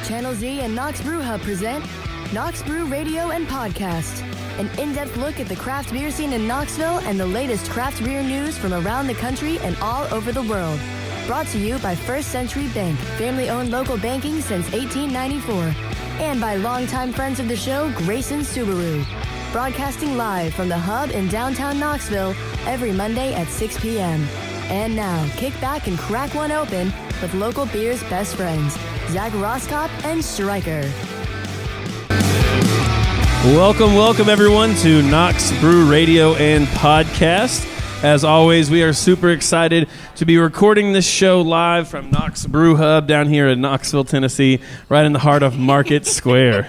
Channel Z and Knox Brew Hub present Knox Brew Radio and Podcast, an in-depth look at the craft beer scene in Knoxville and the latest craft beer news from around the country and all over the world. Brought to you by First Century Bank, family-owned local banking since 1894. And by longtime friends of the show, Grayson Subaru. Broadcasting live from the Hub in downtown Knoxville every Monday at 6 p.m. And now, kick back and crack one open with local beer's best friends, Zach Roskop and Stryker. Welcome everyone to Knox Brew Radio and Podcast. As always, we are super excited to be recording this show live from Knox Brew Hub down here in Knoxville, Tennessee, right in the heart of Market Square.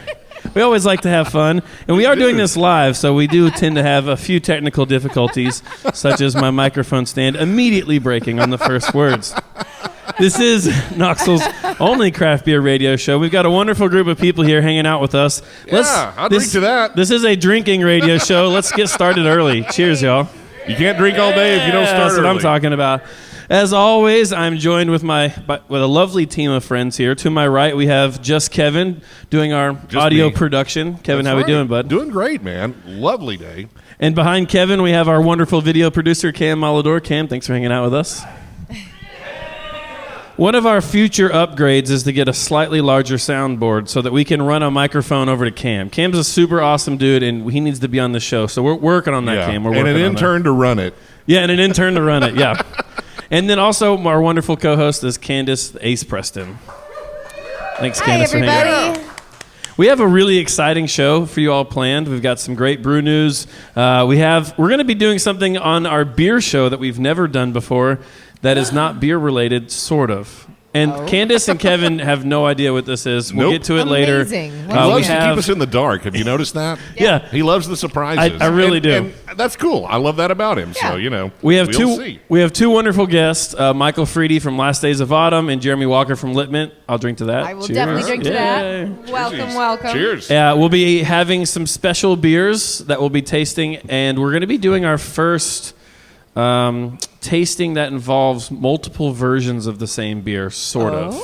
We always like to have fun, and we are doing this live, so we do tend to have a few technical difficulties, such as my microphone stand immediately breaking on the first words. This is Knoxville's only craft beer radio show. We've got a wonderful group of people here hanging out with us. I'll drink to that. This is a drinking radio show. Let's get started early. Cheers, y'all. You can't drink all day if you don't start That's what early. I'm talking about. As always, I'm joined with a lovely team of friends here. To my right, we have Just Kevin doing our audio production. Kevin, how we doing, bud? Doing great, man. Lovely day. And behind Kevin, we have our wonderful video producer, Cam Malador. Cam, thanks for hanging out with us. One of our future upgrades is to get a slightly larger soundboard so that we can run a microphone over to Cam. Cam's a super awesome dude, and he needs to be on the show. So we're working on that, Cam. We're working and an intern to run it. Yeah, and an intern to run it, yeah. And then also our wonderful co-host is Candace Ace Preston. Thanks, Candace, for hanging out. We have a really exciting show for you all planned. We've got some great brew news. We're going to be doing something on our beer show that we've never done before that is not beer related, sort of. And Candace and Kevin have no idea what this is. We'll get to it later. He loves to keep us in the dark. Have you noticed that? Yeah. He loves the surprises. I really do. And that's cool. I love that about him. Yeah. So, we have see. We have two wonderful guests, Michael Frede from Last Days of Autumn and Jeremy Walker from Litment. I'll drink to that. I will Cheers. definitely drink to Yay. that. Welcome. Cheers. We'll be having some special beers that we'll be tasting, and we're going to be doing our first tasting that involves multiple versions of the same beer, sort of.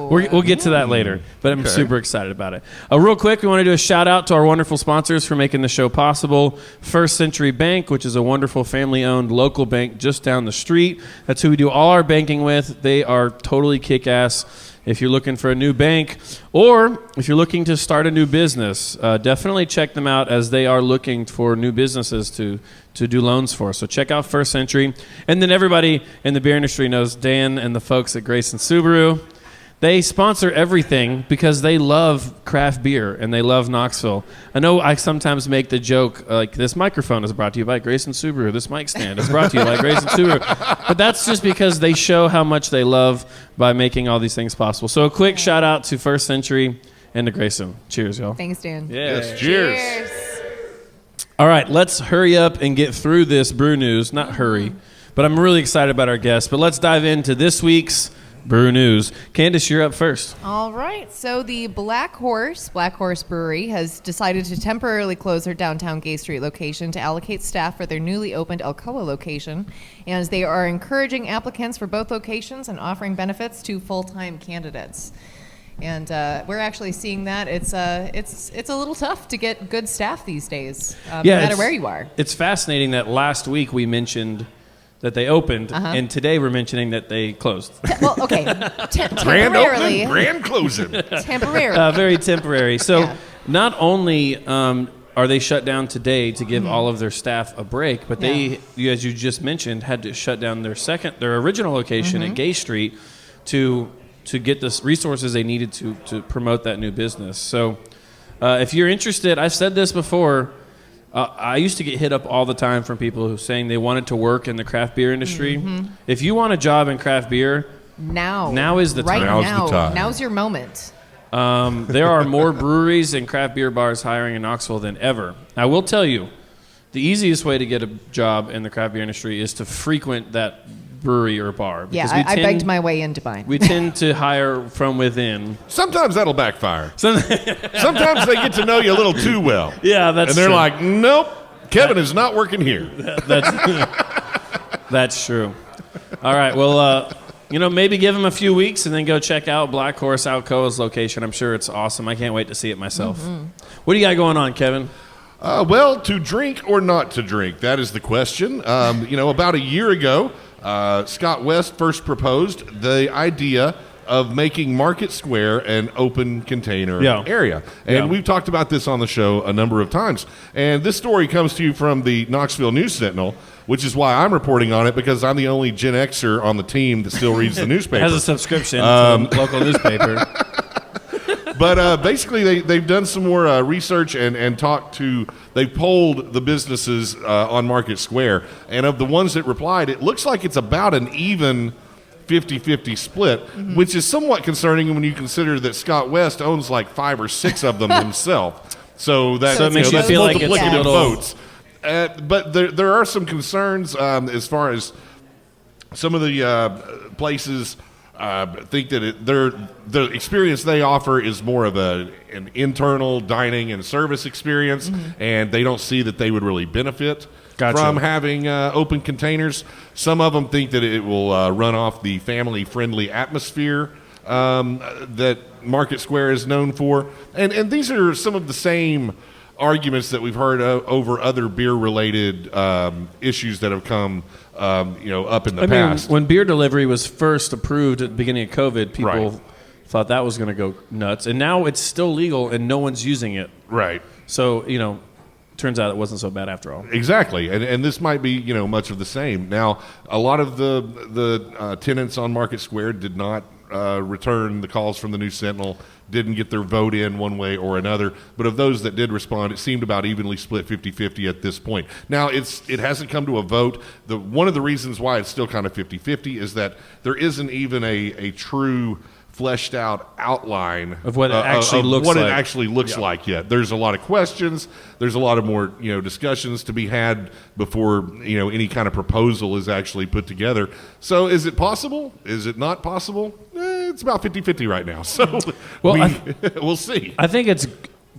We'll get to that later, but I'm super excited about it. Real quick, we want to do a shout out to our wonderful sponsors for making the show possible. First Century Bank, which is a wonderful family-owned local bank just down the street. That's who we do all our banking with. They are totally kick-ass. If you're looking for a new bank or if you're looking to start a new business, definitely check them out as they are looking for new businesses to do loans for. So check out First Century. And then everybody in the beer industry knows Dan and the folks at Grayson Subaru. They sponsor everything because they love craft beer and they love Knoxville. I know I sometimes make the joke, like, this microphone is brought to you by Grayson Subaru. This mic stand is brought to you by Grayson Subaru. But that's just because they show how much they love by making all these things possible. So a quick shout out to First Century and to Grayson. Cheers, y'all. Thanks, Dan. Yeah. Yes, cheers. All right, let's hurry up and get through this brew news. Not hurry, but I'm really excited about our guests. But let's dive into this week's brew news. Candace, you're up first. All right. So the Black Horse Brewery has decided to temporarily close their downtown Gay Street location to allocate staff for their newly opened Alcoa location. And they are encouraging applicants for both locations and offering benefits to full-time candidates. And we're actually seeing that it's a little tough to get good staff these days, no matter where you are. It's fascinating that last week we mentioned that they opened, and today we're mentioning that they closed. Well, okay, Grand temporarily. opening, grand closing. Temporarily. Very temporary. So not only are they shut down today to give all of their staff a break, but they, as you just mentioned, had to shut down their original location at Gay Street to get the resources they needed to promote that new business. So if you're interested, I've said this before, I used to get hit up all the time from people who saying they wanted to work in the craft beer industry. If you want a job in craft beer, now is the time. Now's your moment. There are more breweries and craft beer bars hiring in Knoxville than ever. I will tell you, the easiest way to get a job in the craft beer industry is to frequent that brewery or bar. Yeah, I begged my way into mine. We tend to hire from within. Sometimes that'll backfire. Sometimes they get to know you a little too well. Yeah, that's true. And they're like, nope, Kevin is not working here. That's true. All right, well, Maybe give them a few weeks and then go check out Black Horse Alcoa's location. I'm sure it's awesome. I can't wait to see it myself. Mm-hmm. What do you got going on, Kevin? Well, to drink or not to drink, that is the question. About a year ago, Scott West first proposed the idea of making Market Square an open container area. And we've talked about this on the show a number of times. And this story comes to you from the Knoxville News Sentinel, which is why I'm reporting on it, because I'm the only Gen Xer on the team that still reads the newspaper. Has a subscription to the local newspaper. But basically, they've done some more research and they've polled the businesses on Market Square. And of the ones that replied, it looks like it's about an even 50-50 split, which is somewhat concerning when you consider that Scott West owns like 5 or 6 of them himself. So it makes you feel like it's a little votes. But there are some concerns as far as some of the places think that the experience they offer is more of an internal dining and service experience, and they don't see that they would really benefit from having open containers. Some of them think that it will run off the family-friendly atmosphere that Market Square is known for. And these are some of the same arguments that we've heard over other beer-related issues that have come up in the past. When beer delivery was first approved at the beginning of COVID, people thought that was going to go nuts. And now it's still legal and no one's using it. Right. So, turns out it wasn't so bad after all. Exactly, and this might be much of the same. Now, a lot of the tenants on Market Square did not return the calls from the News Sentinel, didn't get their vote in one way or another. But of those that did respond, it seemed about evenly split 50-50 at this point. Now, it hasn't come to a vote. One of the reasons why it's still kind of 50-50 is that there isn't even a true fleshed out outline of what it actually looks like yet. There's a lot of questions. There's a lot of more discussions to be had before any kind of proposal is actually put together. So is it possible? Is it not possible? It's about 50-50 right now. So we'll see. I think it's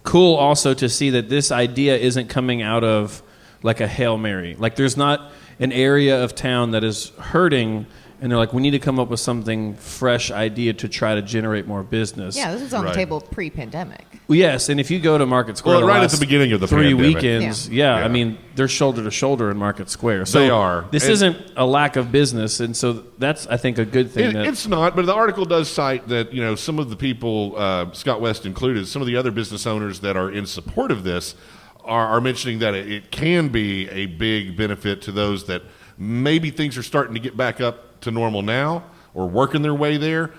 cool also to see that this idea isn't coming out of like a Hail Mary. Like there's not an area of town that is hurting and they're like, we need to come up with something fresh idea to try to generate more business. Yeah, this was on the table pre-pandemic. Well, yes, and if you go to Market Square, right at the beginning of the 3 pandemic. weekends, I mean, they're shoulder to shoulder in Market Square. So they are. This isn't a lack of business, and so that's, I think, a good thing. It's not, but the article does cite that some of the people, Scott West included, some of the other business owners that are in support of this are mentioning that it can be a big benefit to those that maybe things are starting to get back up to normal now or working their way there,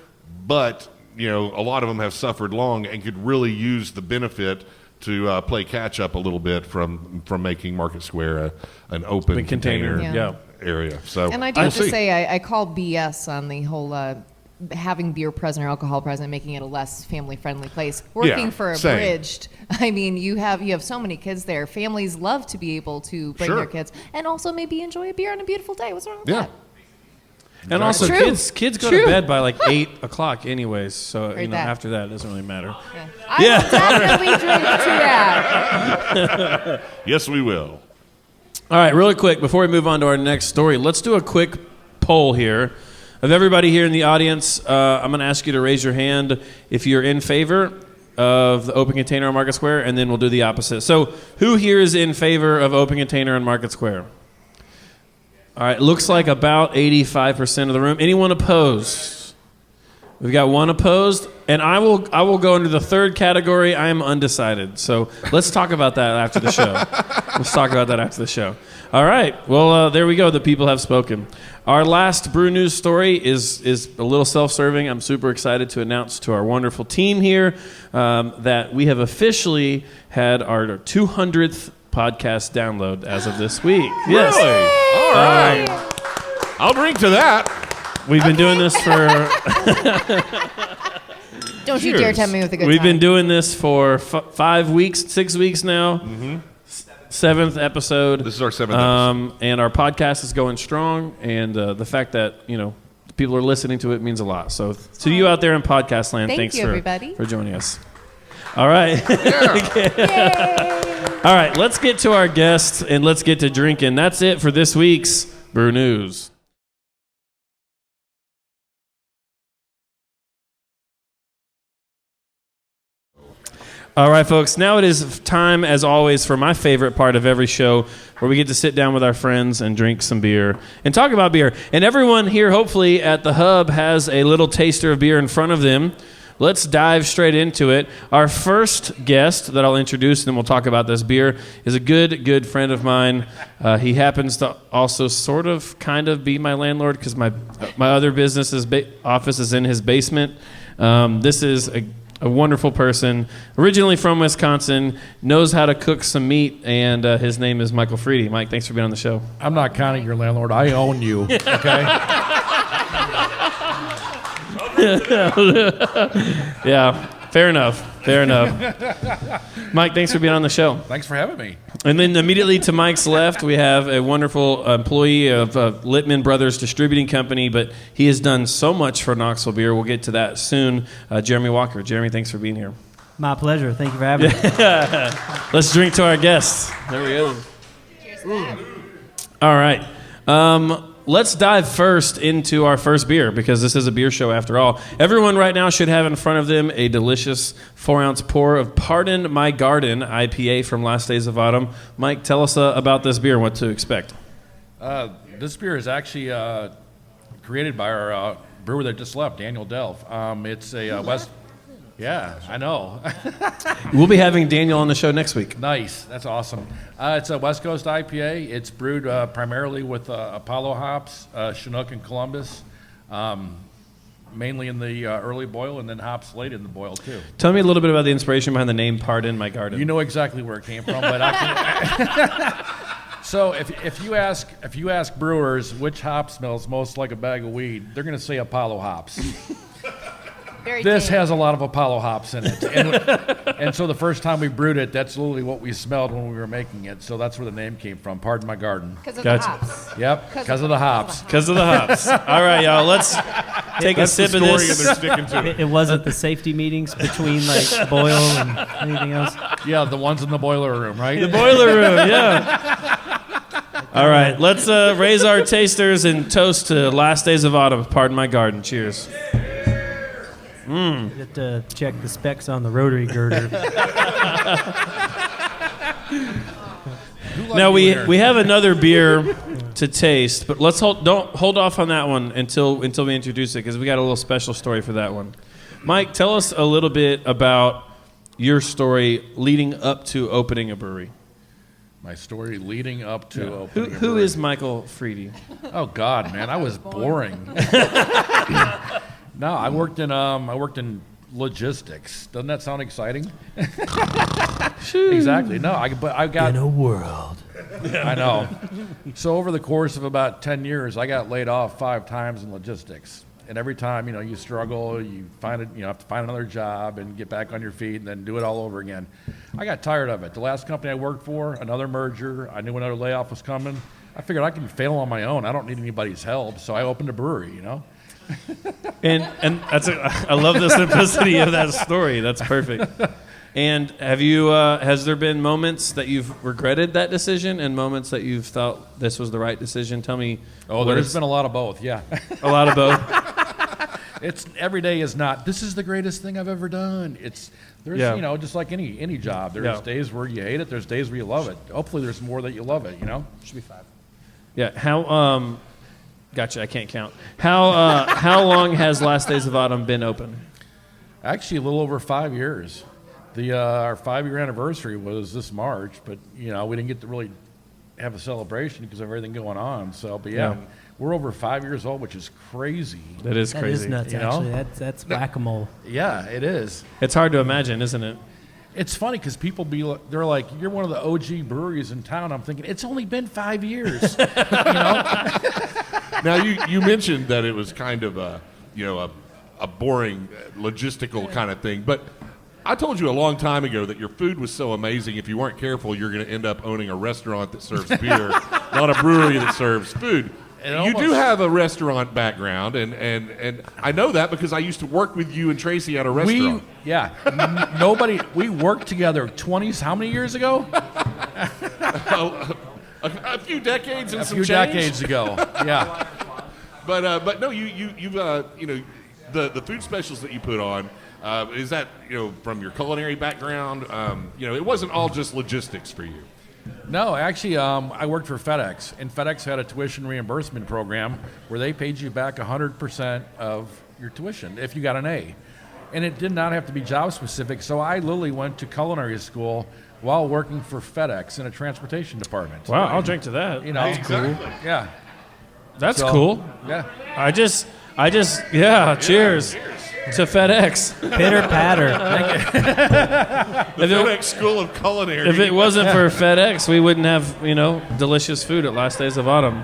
but a lot of them have suffered long and could really use the benefit to play catch up a little bit from making Market Square an open container area. So, and I do have to say, I call BS on the whole having beer present or alcohol present, making it a less family-friendly place. Working for Abridged, I mean, you have so many kids there. Families love to be able to bring their kids and also maybe enjoy a beer on a beautiful day. What's wrong with that? And also, kids go to bed by like 8 o'clock anyways, so after that, it doesn't really matter. Yeah. I will definitely drink to that. Yes, we will. All right, really quick, before we move on to our next story, let's do a quick poll here. Of everybody here in the audience, I'm going to ask you to raise your hand if you're in favor of the open container on Market Square, and then we'll do the opposite. So who here is in favor of open container on Market Square? All right, looks like about 85% of the room. Anyone opposed? We've got one opposed, and I will go into the third category. I am undecided. So let's talk about that after the show. All right. Well, there we go. The people have spoken. Our last Brew News story is a little self-serving. I'm super excited to announce to our wonderful team here that we have officially had our 200th podcast download as of this week. Yes. Really? All right. I'll drink to that. We've been doing this for... Don't you dare tempt me with a good We've time. been doing this for 5 weeks, 6 weeks now. Mm-hmm. 7th episode. This is our 7th episode. And our podcast is going strong. And the fact that, people are listening to it means a lot. So to you out there in podcast land, thanks for joining us. All right. All right, let's get to our guests and let's get to drinking. That's it for this week's Brew News. All right, folks. Now it is time, as always, for my favorite part of every show, where we get to sit down with our friends and drink some beer and talk about beer. And everyone here, hopefully, at the Hub has a little taster of beer in front of them. Let's dive straight into it. Our first guest that I'll introduce, and then we'll talk about this beer, is a good friend of mine. He happens to also sort of, kind of be my landlord because my other business office is in his basement. This is a wonderful person, originally from Wisconsin, knows how to cook some meat, and his name is Michael Frede. Mike, thanks for being on the show. I'm not kind of your landlord. I own you, okay? Yeah, fair enough. Mike, thanks for being on the show. Thanks for having me. And then immediately to Mike's left, we have a wonderful employee of Littman Brothers Distributing Company, but he has done so much for Knoxville beer. We'll get to that soon. Jeremy Walker. Jeremy, thanks for being here. My pleasure. Thank you for having me. Let's drink to our guests. There we go. Cheers. All right. Let's dive first into our first beer, because this is a beer show after all. Everyone right now should have in front of them a delicious 4-ounce pour of Pardon My Garden IPA from Last Days of Autumn. Mike, tell us about this beer and what to expect. This beer is actually created by our brewer that just left, Daniel Delph. It's a West... Yeah, I know. We'll be having Daniel on the show next week. Nice. That's awesome. It's a West Coast IPA. It's brewed primarily with Apollo hops, Chinook and Columbus, mainly in the early boil, and then hops late in the boil, too. Tell me a little bit about the inspiration behind the name Pardon My Garden. You know exactly where it came from, but I can... So if you ask brewers which hop smells most like a bag of weed, they're going to say Apollo hops. This has a lot of Apollo hops in it. And so the first time we brewed it, that's literally what we smelled when we were making it. So that's where the name came from, Pardon My Garden. Because of Gotcha. the hops. Yep, because of the hops. Because of the hops. All right, y'all, let's take a sip of this. And they're sticking to it. It wasn't the safety meetings between like boil and anything else. Yeah, the ones in the boiler room, right? The boiler room, yeah. All right, let's raise our tasters and toast to Last Days of Autumn. Pardon My Garden. Cheers. You have to check the specs on the rotary girder. Now we have another beer to taste, but don't hold off on that one until we introduce it, because we got a little special story for that one. Mike, tell us a little bit about your story leading up to opening a brewery. My story leading up to opening a brewery. Who is Michael Frede? Oh God, man, I was boring. No, I worked in logistics. Doesn't that sound exciting? Exactly. No, I got In a world. I know. So over the course of about 10 years, I got laid off 5 times in logistics. And every time, you struggle, you have to find another job and get back on your feet and then do it all over again. I got tired of it. The last company I worked for, another merger, I knew another layoff was coming. I figured I can fail on my own. I don't need anybody's help. So I opened a brewery, And I love the simplicity of that story. That's perfect. And has there been moments that you've regretted that decision and moments that you've thought this was the right decision? Tell me. Oh, there's been a lot of both, yeah. A lot of both? It's every day is not, this is the greatest thing I've ever done. There's just like any job. There's days where you hate it, there's days where you love it. Hopefully there's more that you love it, Should be 5. Yeah, how gotcha, I can't count. How long has Last Days of Autumn been open? Actually, a little over 5 years. Our 5-year anniversary was this March, but we didn't get to really have a celebration because of everything going on. So, but yeah, we're over 5 years old, which is crazy. That is crazy. That is nuts, actually. That's whack-a-mole. Yeah, it is. It's hard to imagine, isn't it? It's funny because people they're like, you're one of the OG breweries in town. I'm thinking, it's only been 5 years. Now, you mentioned that it was kind of a boring logistical kind of thing, but I told you a long time ago that your food was so amazing, if you weren't careful, you're going to end up owning a restaurant that serves beer, not a brewery that serves food. You do have a restaurant background, and I know that because I used to work with you and Tracy at a restaurant. We worked together how many years ago? A few decades and a some few change. decades ago, yeah. But no, you've the food specials that you put on. Is that from your culinary background? It wasn't all just logistics for you. No, actually, I worked for FedEx, and FedEx had a tuition reimbursement program where they paid you back 100% of your tuition if you got an A. And it did not have to be job specific, so I literally went to culinary school while working for FedEx in a transportation department. Wow, I'll drink to that. That's cool. Yeah. That's cool. Yeah. I just, yeah, cheers to FedEx. Pitter patter. The FedEx School of Culinary. If it wasn't for FedEx, we wouldn't have, delicious food at Last Days of Autumn.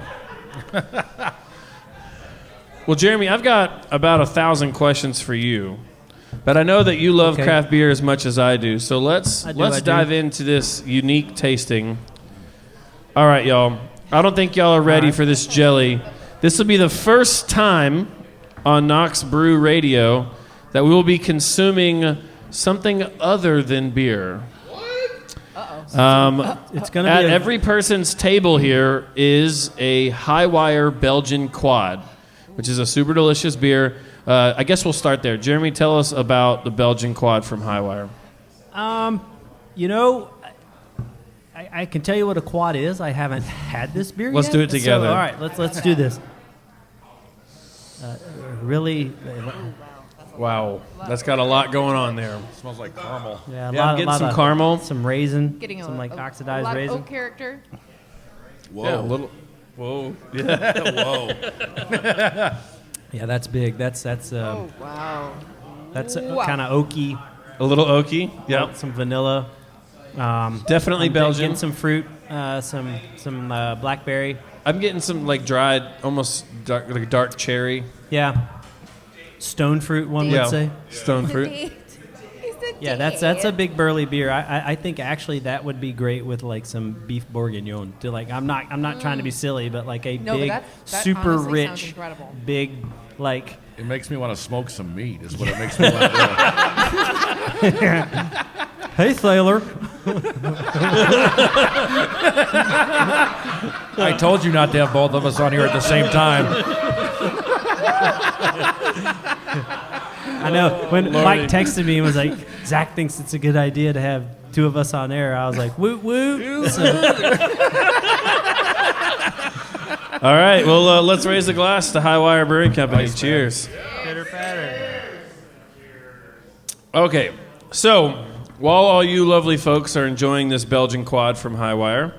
Well, Jeremy, I've got about 1,000 questions for you, but I know that you love craft beer as much as I do. So let's dive into this unique tasting. All right, y'all. I don't think y'all are ready for this jelly. This will be the first time on Knox Brew Radio that we will be consuming something other than beer. It's gonna at be every person's table here is a Highwire Belgian Quad, which is a super delicious beer. I guess we'll start there. Jeremy, tell us about the Belgian Quad from Highwire. I can tell you what a quad is. I haven't had this beer Let's yet. do it together. So, all right, let's do this. Really, Wow, that's got a lot going on there. Smells like caramel. yeah, I'm getting some caramel. some raisin, Getting some a oxidized lot raisin. of oak character. Whoa. Yeah, a little. Whoa. Yeah. Whoa. Yeah, that's big. That's Oh wow. that's Wow. kind of oaky. A little oaky. Yep. Some vanilla. Definitely I'm Belgian. getting some fruit, some blackberry. I'm getting some dried, almost dark cherry. Yeah, stone fruit. One would say. Stone fruit. Yeah, that's a big burly beer. I think actually that would be great with some beef bourguignon. To I'm not trying to be silly, but a No, but big, that super honestly sounds rich, incredible. big It makes me want to smoke some meat, is what it makes me want to do. Hey, sailor. I told you not to have both of us on here at the same time. I know when Mike texted me and was like, Zach thinks it's a good idea to have two of us on air. I was like, woot woot. So, All right, well, let's raise a glass to Highwire Brewing Company. Nice, Cheers. pitter patter. Okay, so while all you lovely folks are enjoying this Belgian Quad from Highwire,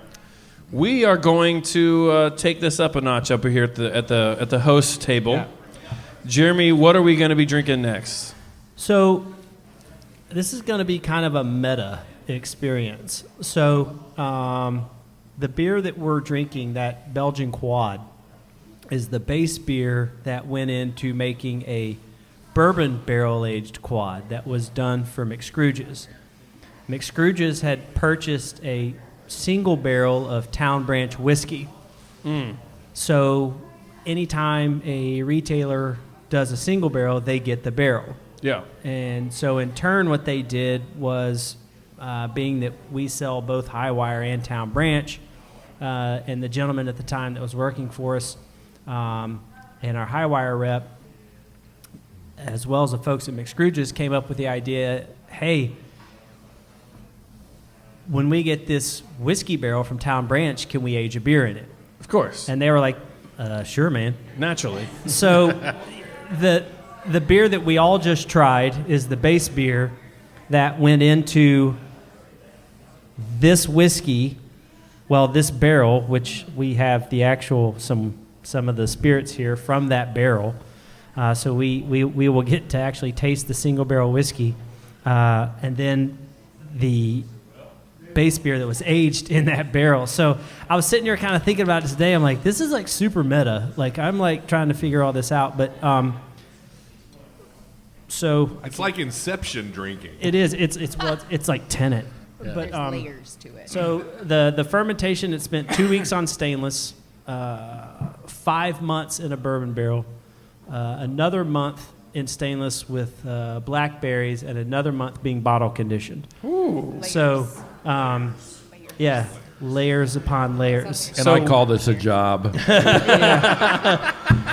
we are going to take this up a notch up here at the host table. Yeah. Jeremy, what are we going to be drinking next? So this is going to be kind of a meta experience. So the beer that we're drinking, that Belgian Quad, is the base beer that went into making a bourbon barrel-aged quad that was done for McScrooge's. McScrooge's had purchased a single barrel of Town Branch whiskey. So anytime a retailer does a single barrel, they get the barrel. Yeah. And so in turn, what they did was, being that we sell both Highwire and Town Branch, and the gentleman at the time that was working for us, and our Highwire rep, as well as the folks at McScrooge's, came up with the idea, hey, when we get this whiskey barrel from Town Branch, can we age a beer in it? Of course. And they were like, sure, man. Naturally. So the beer that we all just tried is the base beer that went into this whiskey, this barrel, which we have the actual, some of the spirits here from that barrel. So we will get to actually taste the single barrel whiskey. And then the base beer that was aged in that barrel. So I was sitting here kind of thinking about it today. I'm like, this is super meta. I'm trying to figure all this out. But so It's like Inception drinking. it is. It's like Tenet. Yeah. But There's layers to it. so the fermentation, it spent 2 weeks on stainless, 5 months in a bourbon barrel, another month in stainless with blackberries, and another month being bottle conditioned. Ooh. So, yeah, layers upon layers. And I call this a job.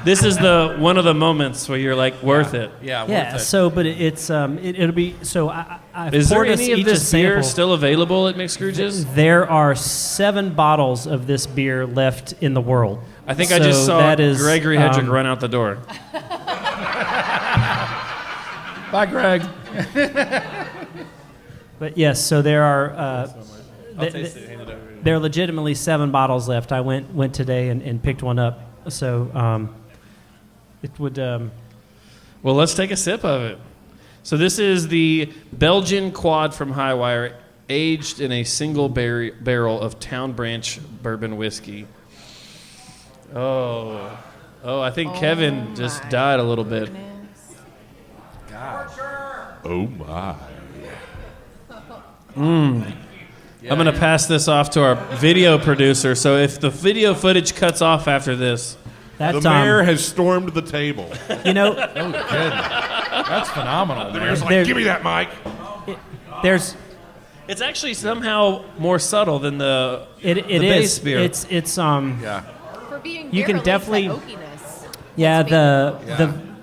this is the one of the moments where you're like worth it. Yeah, Yeah. worth it. So, but it'll be so. I Is there poured us any of each a this beer sample. still available at McScrooge's? There are 7 bottles of this beer left in the world. I think I just saw that is, Gregory Hedrick run out the door. Bye, Greg. But yes, so there are. There are legitimately 7 bottles left. I went today and picked one up. So it would. Well, let's take a sip of it. So this is the Belgian Quad from Highwire, aged in a single barrel of Town Branch bourbon whiskey. Oh, I think Kevin just died a little bit. Oh my! I'm going to pass this off to our video producer. So if the video footage cuts off after this, That's The mayor has stormed the table. you know, Oh, good. That's phenomenal. The man. mayor's like, There- "Give me that mic." there's it's actually somehow more subtle than the it the is base beer. it's Yeah. For being You beer, can it leaves definitely- that oakiness. yeah the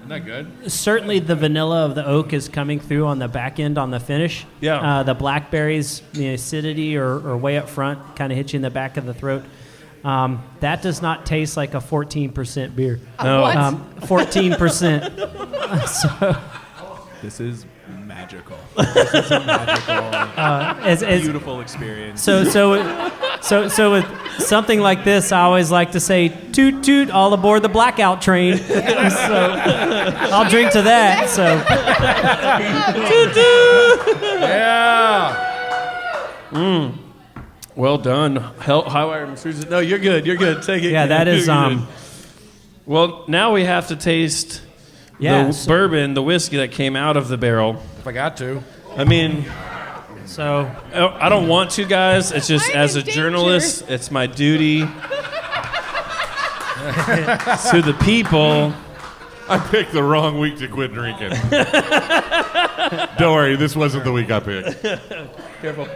Isn't that good? certainly the vanilla of the oak is coming through on the back end on the finish. Yeah. The blackberries, the acidity or way up front, kind of hit you in the back of the throat. That does not taste like a 14% beer. No. What? 14%. So, This is magical. This is a magical, as beautiful experience. So with something like this, I always like to say, "Toot toot, all aboard the blackout train." So I'll drink to that. So Yeah. Well done, Highwire McScrooge's. No, you're good. You're good. Take it. yeah, that is You're good. Well, now we have to taste yeah. the bourbon, the whiskey that came out of the barrel. If I got to. I mean, So I don't want to, guys. It's just I'm as in a danger. journalist, it's my duty to the people. I picked the wrong week to quit drinking. Don't worry, this wasn't the week I picked. Careful.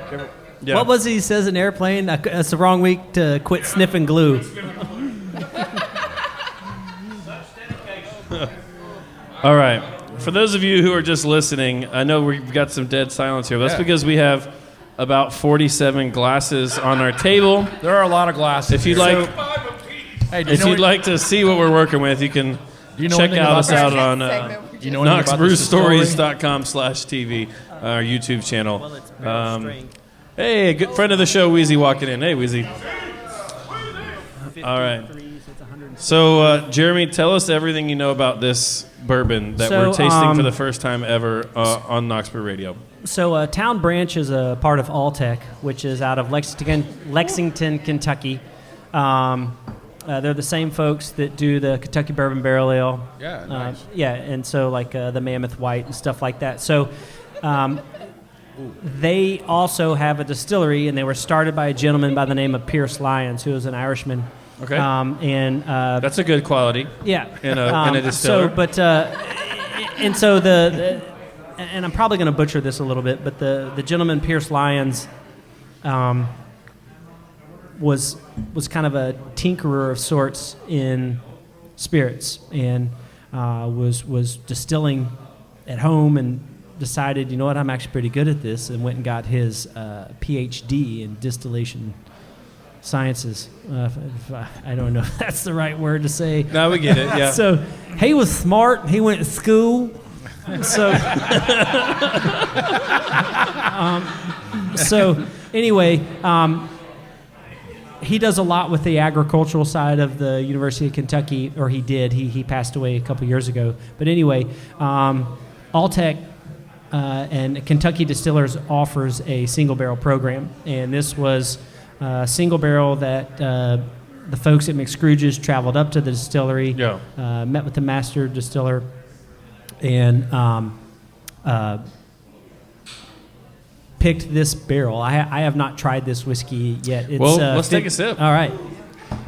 Yeah. what was it he says in Airplane? That's the wrong week to quit sniffing glue. All right. For those of you who are just listening, I know we've got some dead silence here. That's Yeah. because we have about 47 glasses on our table. There are a lot of glasses. If you'd here. like, Hey, do you if know you'd like to see what we're working with, you can you know check anything out about us this? out on Do you know anything about this distillery? knoxbrewstories.com/TV, our YouTube channel. Hey, a good friend of the show, Wheezy, walking in. Hey, Wheezy. All right. So, Jeremy, tell us everything you know about this bourbon that So, we're tasting for the first time ever on Knox Brew Radio. So Town Branch is a part of Alltech, which is out of Lexington, Kentucky. They're the same folks that do the Kentucky Bourbon Barrel Ale. Yeah, nice. Yeah, and so like the Mammoth White and stuff like that. So they also have a distillery, and they were started by a gentleman by the name of Pierce Lyons, who is an Irishman. Okay. And That's a good quality. yeah, in a distiller. So, but and so and I'm probably going to butcher this a little bit, but the gentleman Pierce Lyons was kind of a tinkerer of sorts in spirits, and was distilling at home, and decided, you know what, I'm actually pretty good at this, and went and got his PhD in distillation sciences. I don't know if that's the right word to say. No, we get it. Yeah. So he was smart. He went to school. So, anyway, he does a lot with the agricultural side of the University of Kentucky, or he did. He passed away a couple years ago. But anyway, Alltech and Kentucky Distillers offers a single barrel program, and this was a single barrel that the folks at McScrooge's traveled up to the distillery, met with the master distiller, and picked this barrel. I have not tried this whiskey yet. It's, Well, let's take a sip. All right.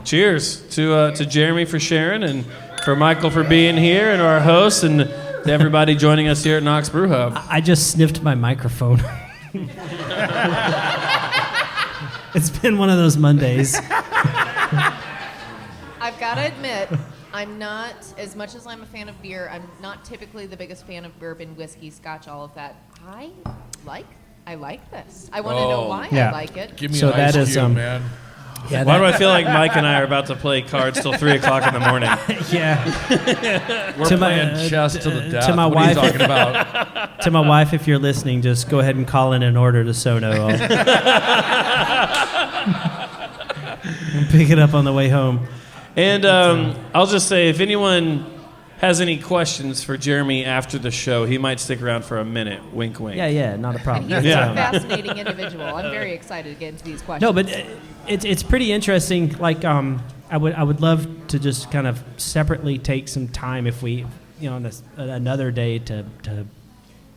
Cheers to Jeremy for sharing, and for Michael for being here, and our hosts, and to everybody joining us here at Knox Brew Hub. I just sniffed my microphone. It's been one of those Mondays. I've got to admit, I'm not, as much as I'm a fan of beer, I'm not typically the biggest fan of bourbon, whiskey, scotch, all of that. I like this. I want to know why I like it. Give me So an that ice is, cube, man. Yeah, Why do I feel like Mike and I are about to play cards till 3 o'clock in the morning? yeah. We're playing chess to the death. To my what wife, are you talking about? To my wife, if you're listening, just go ahead and call in an order to Sono. I'll pick it up on the way home. And I'll just say, if anyone has any questions for Jeremy after the show, he might stick around for a minute. Wink, wink. Yeah, not a problem. He's a fascinating individual. I'm very excited to get into these questions. No, but it's pretty interesting. Like, I would love to just kind of separately take some time if we, on another day to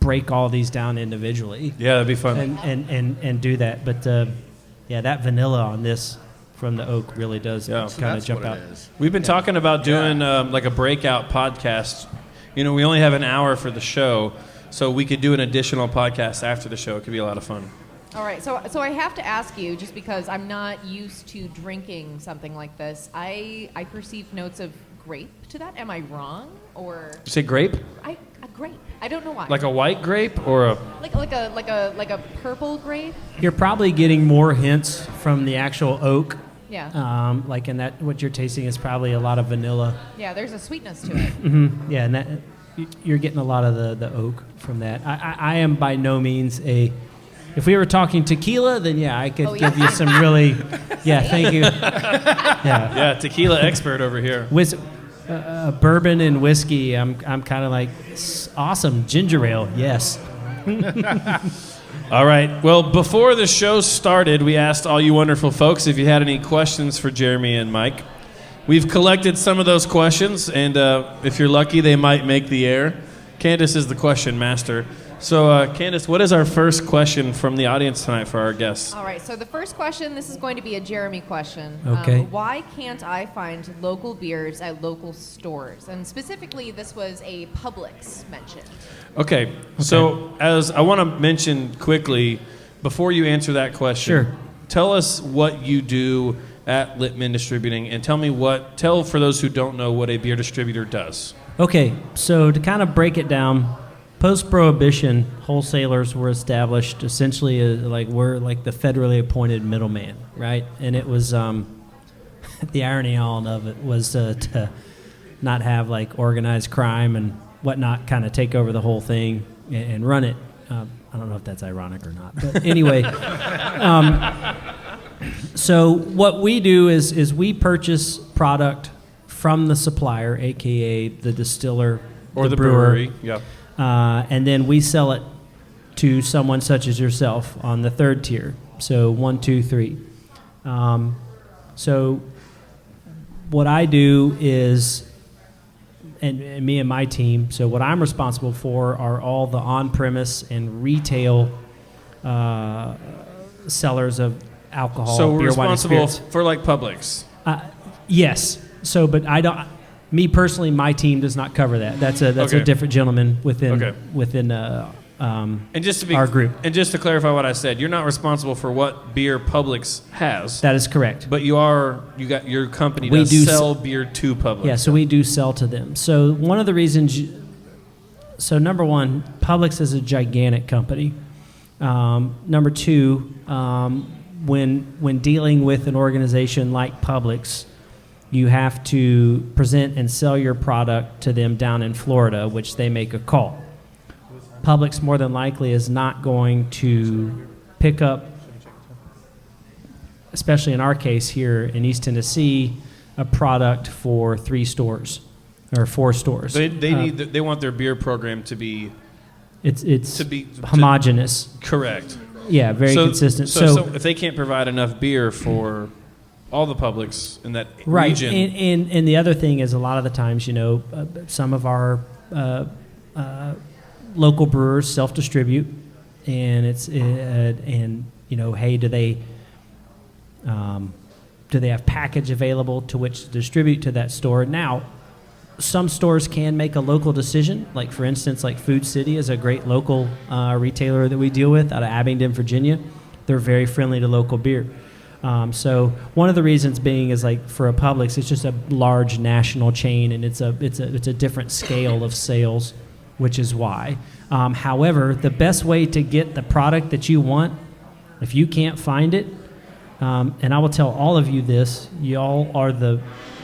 break all these down individually. Yeah, that'd be fun. And do that. But that vanilla on this from the oak really does kind of jump out. We've been talking about doing like a breakout podcast. We only have an hour for the show, so we could do an additional podcast after the show. It could be a lot of fun. All right, so I have to ask you, just because I'm not used to drinking something like this, I perceive notes of grape to that. Am I wrong? Or You say grape? a grape. I don't know why. Like a white grape or a... like a purple grape? You're probably getting more hints from the actual oak. Yeah. Like in that, what you're tasting is probably a lot of vanilla. Yeah, there's a sweetness to it. Mm-hmm. Yeah, and that you're getting a lot of the oak from that. I am by no means a... If we were talking tequila, then I could give you some really... Yeah, thank you. Yeah, tequila expert over here. Bourbon and whiskey, I'm kind of like, awesome. Ginger ale, yes. All right. Well, before the show started, we asked all you wonderful folks if you had any questions for Jeremy and Mike. We've collected some of those questions, and if you're lucky, they might make the air. Candace is the question master. So, Candace, what is our first question from the audience tonight for our guests? All right, so the first question, this is going to be a Jeremy question. Okay. Why can't I find local beers at local stores? And specifically, this was a Publix mention. Okay. So as I want to mention quickly, before you answer that question, Sure. Tell us what you do at Littman Distributing, and tell for those who don't know what a beer distributor does. Okay, so to kind of break it down, post-Prohibition, wholesalers were established essentially we're like the federally appointed middleman, right? And it was, the irony all of it was to not have like organized crime and whatnot kind of take over the whole thing and run it. I don't know if that's ironic or not, but anyway. So what we do is we purchase product from the supplier, a.k.a. the distiller Or the brewer, brewery. Yeah. and then we sell it to someone such as yourself on the third tier. So 1, 2, 3. So what I do is, and me and my team, so what I'm responsible for are all the on-premise and retail sellers of alcohol, So we're beer, wine, and responsible spirits. for like Publix. Yes. So, but I don't. Me personally, my team does not cover that. That's Okay. a different gentleman within And just to be our group. And just to clarify what I said, you're not responsible for what beer Publix has. That is correct. But you got your company We does do sell beer to Publix. Yeah, so we do sell to them. So one of the reasons, so number one, Publix is a gigantic company. Number two, when dealing with an organization like Publix, you have to present and sell your product to them down in Florida, which they make a call. Publix more than likely is not going to pick up, especially in our case here in East Tennessee, a product for 3 stores or 4 stores. They want their beer program to be it's to be homogenous. correct. Yeah, very consistent. So if they can't provide enough beer for all the Publix in that right. region, And the other thing is a lot of the times, some of our local brewers self-distribute, and it's hey, do they have package available to which to distribute to that store? Now, some stores can make a local decision. Like, for instance, like Food City is a great local retailer that we deal with out of Abingdon, Virginia. They're very friendly to local beer. So one of the reasons being is like for a Publix, it's just a large national chain, and it's a different scale of sales, which is why. However, the best way to get the product that you want, if you can't find it, and I will tell all of you this, y'all are the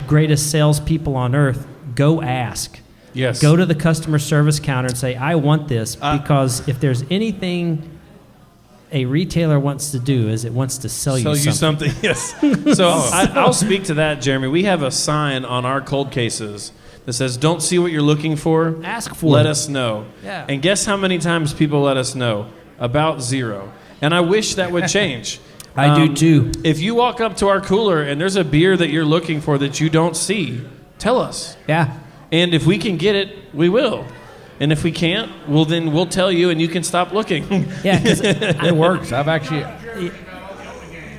greatest salespeople on earth. Go ask. Yes. Go to the customer service counter and say, I want this, because if there's anything a retailer wants to do is it wants to sell you something. Yes. So I'll speak to that, Jeremy. We have a sign on our cold cases that says, don't see what you're looking for. Ask for Let it. us know. Yeah. And guess how many times people let us know? About 0. And I wish that would change. I do too. If you walk up to our cooler and there's a beer that you're looking for that you don't see, tell us. Yeah. And if we can get it, we will. And if we can't, well, then we'll tell you and you can stop looking. Yeah, because It works. I've actually.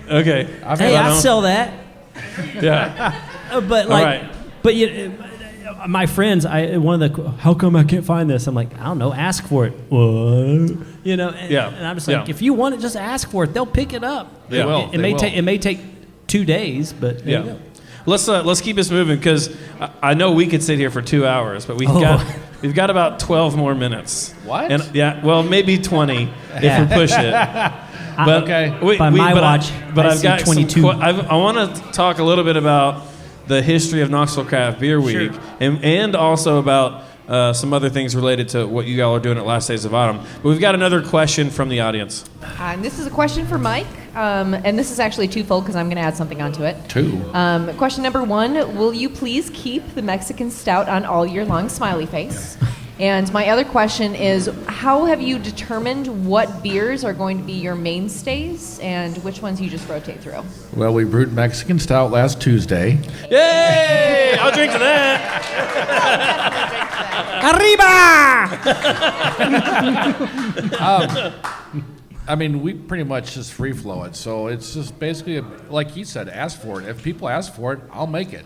Okay. hey, I sell that. Yeah. But All right. my friends, one of the, how come I can't find this? I'm like, I don't know, ask for it. What? You know, and I'm just like, if you want it, just ask for it. They'll pick it up. They will. It may take 2 days, but there you go. Let's keep this moving, because I know we could sit here for 2 hours, but we've got about 12 more minutes. What? And well, maybe 20 if we push it. But okay. watch, I've got 22. I want to talk a little bit about the history of Knoxville Craft Beer Week, and also about some other things related to what you all are doing at Last Days of Autumn. But we've got another question from the audience. And this is a question for Mike, and this is actually twofold because I'm going to add something onto it. Question number 1, will you please keep the Mexican Stout on all year long, smiley face? And my other question is, how have you determined what beers are going to be your mainstays and which ones you just rotate through? Well, we brewed Mexican Stout last Tuesday. Yay! I'll drink to that. Arriba! I mean, we pretty much just free flow it. So it's just basically, like he said, ask for it. If people ask for it, I'll make it.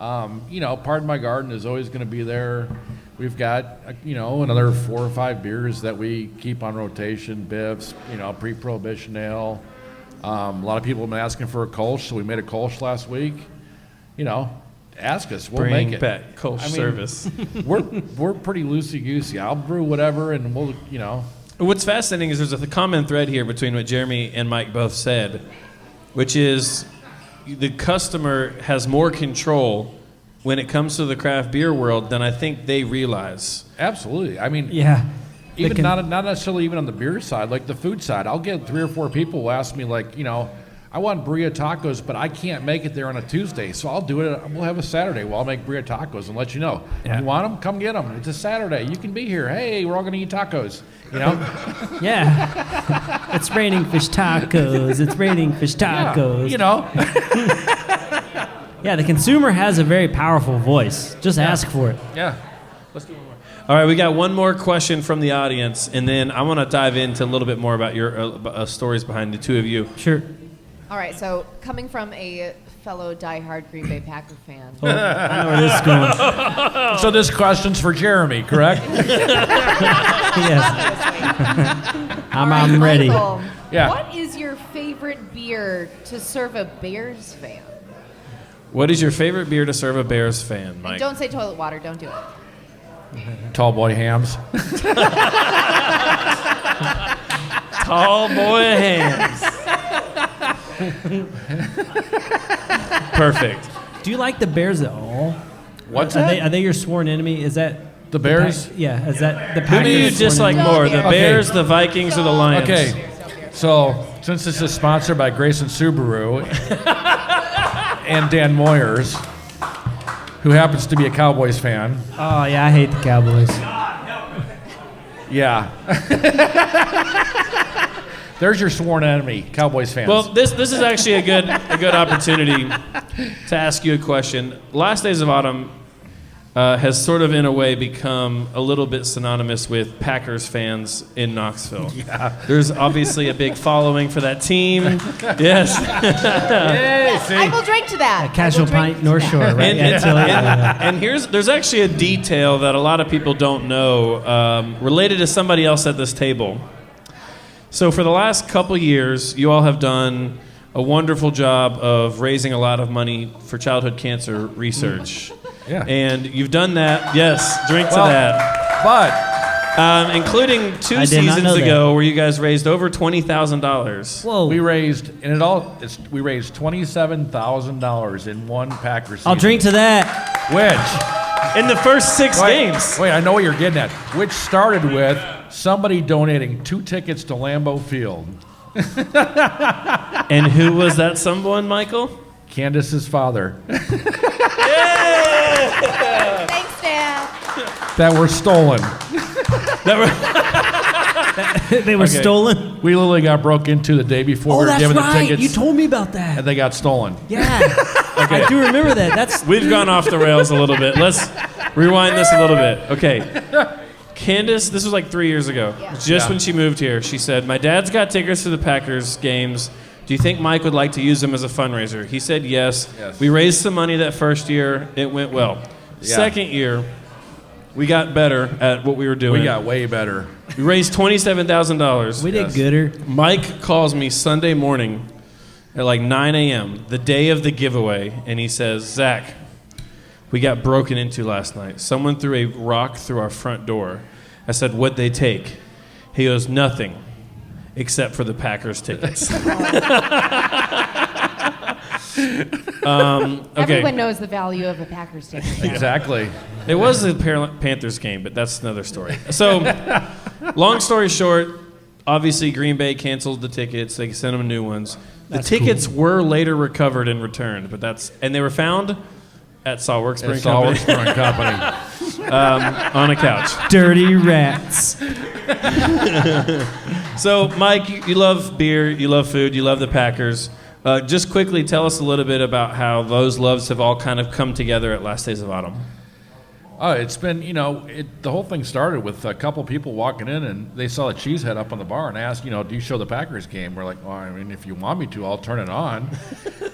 Pardon My Garden is always going to be there. We've got, another 4 or 5 beers that we keep on rotation, Biffs, pre-prohibition ale. A lot of people have been asking for a Kolsch, so we made a Kolsch last week. Ask us, we'll make it. Bring back Kolsch service. We're pretty loosey-goosey. I'll brew whatever, and we'll. What's fascinating is there's a common thread here between what Jeremy and Mike both said, which is the customer has more control when it comes to the craft beer world than I think they realize. Absolutely. I mean, even not necessarily even on the beer side, like the food side. I'll get 3 or 4 people who ask me, like, I want burrito tacos, but I can't make it there on a Tuesday, so I'll do it. We'll have a Saturday. I'll make burrito tacos and let you know. You want them? Come get them. It's a Saturday. You can be here. Hey, we're all going to eat tacos. Yeah. It's raining fish tacos. It's raining fish tacos. Yeah, the consumer has a very powerful voice. Just ask for it. Yeah. Let's do one more. All right, we got one more question from the audience, and then I want to dive into a little bit more about your stories behind the two of you. Sure. All right, so coming from a fellow diehard Green Bay Packer fan. I know where this is going. So this question's for Jeremy, correct? Yes. I'm ready. Michael, Yeah. what is your favorite beer to serve a Bears fan? What is your favorite beer to serve a Bears fan, Mike? And don't say toilet water. Don't do it. Tall boy hams. Tall boy hands. Perfect. Do you like the Bears at all? What's Are that? they your sworn enemy? Is that The Bears? yeah. Is that the Who Packers? do you dislike enemy? more, the Okay. Bears, the Vikings, or the Lions? Okay. So, since this is sponsored by Grayson Subaru and Dan Moyers, who happens to be a Cowboys fan. Oh yeah, I hate the Cowboys. Yeah. There's your sworn enemy, Cowboys fans. Well, this is actually a good opportunity to ask you a question. Last Days of Autumn has sort of, in a way, become a little bit synonymous with Packers fans in Knoxville. Yeah. There's obviously a big following for that team. Yes. Yay, see? I will drink to that. Casual Pint, North Shore, right? And there's actually a detail that a lot of people don't know related to somebody else at this table. So for the last couple years, you all have done a wonderful job of raising a lot of money for childhood cancer research. Yeah. And you've done that. Yes, drink to that. But including 2 I did not seasons know ago where you guys raised over $20,000. Whoa. we raised $27,000 in one Packers season. I'll drink to that. Which In the first 6 games. Wait, I know what you're getting at. Which started with somebody donating 2 tickets to Lambeau Field. And who was that someone, Michael? Candace's father. Thanks, Dad. That were stolen. They were stolen. We literally got broke into the day before we were that's given right. the tickets. You told me about that. and they got stolen. Yeah. I do remember that. That's We've gone off the rails a little bit. Let's rewind this a little bit. Okay. Candace, this was like 3 years ago. Just when she moved here, she said, "My dad's got tickets to the Packers games. Do you think Mike would like to use them as a fundraiser?" He said yes. We raised some money that first year. It went well. Second year, we got better at what we were doing. We got way better. We raised $27,000. we did gooder. Mike calls me Sunday morning at like 9 a.m., the day of the giveaway, and he says, "Zach, we got broken into last night. Someone threw a rock through our front door." I said, "What'd they take?" He goes, "Nothing, except for the Packers tickets." Okay. Everyone knows the value of a Packers ticket. Exactly. It was the Panthers game, but that's another story. So, long story short, obviously Green Bay canceled the tickets. They sent them new ones. The tickets were later recovered and returned, and they were found at Saltworks Brewing Company on a couch. Dirty rats. So, Mike, you love beer, you love food, you love the Packers. Just quickly tell us a little bit about how those loves have all kind of come together at Last Days of Autumn. It's been, the whole thing started with a couple people walking in and they saw the cheese head up on the bar and asked, do you show the Packers game? We're like, well, I mean, if you want me to, I'll turn it on.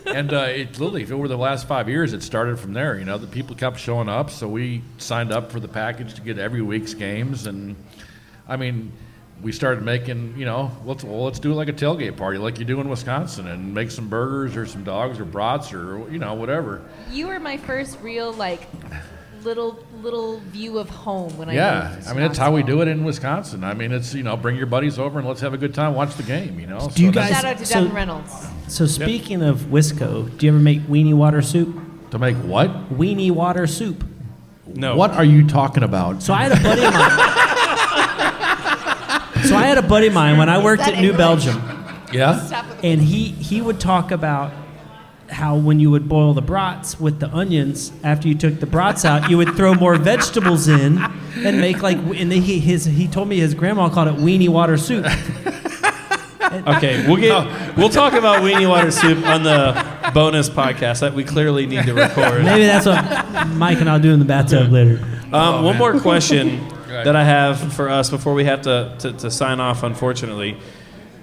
And it literally, over the last 5 years, it started from there. The people kept showing up, so we signed up for the package to get every week's games. And, I mean, we started making, let's do like a tailgate party like you do in Wisconsin and make some burgers or some dogs or brats or, whatever. You were my first real, little view of home when I moved to I mean, that's how we Knoxville. do it in Wisconsin. I mean, it's, bring your buddies over and let's have a good time, watch the game, Do you guys- Shout out to So- Devin Reynolds. So speaking of Wisco, do you ever make weenie water soup? To make what? Weenie water soup. No. What are you talking about? So I had a buddy of mine. When I worked that at New English? Belgium, Yeah? Stop with the and he would talk about how when you would boil the brats with the onions, after you took the brats out, you would throw more vegetables in and make he told me his grandma called it weenie water soup. Okay, we'll talk about weenie water soup on the bonus podcast that we clearly need to record. Maybe that's what Mike and I'll do in the bathtub later. One more question that I have for us before we have to sign off, unfortunately,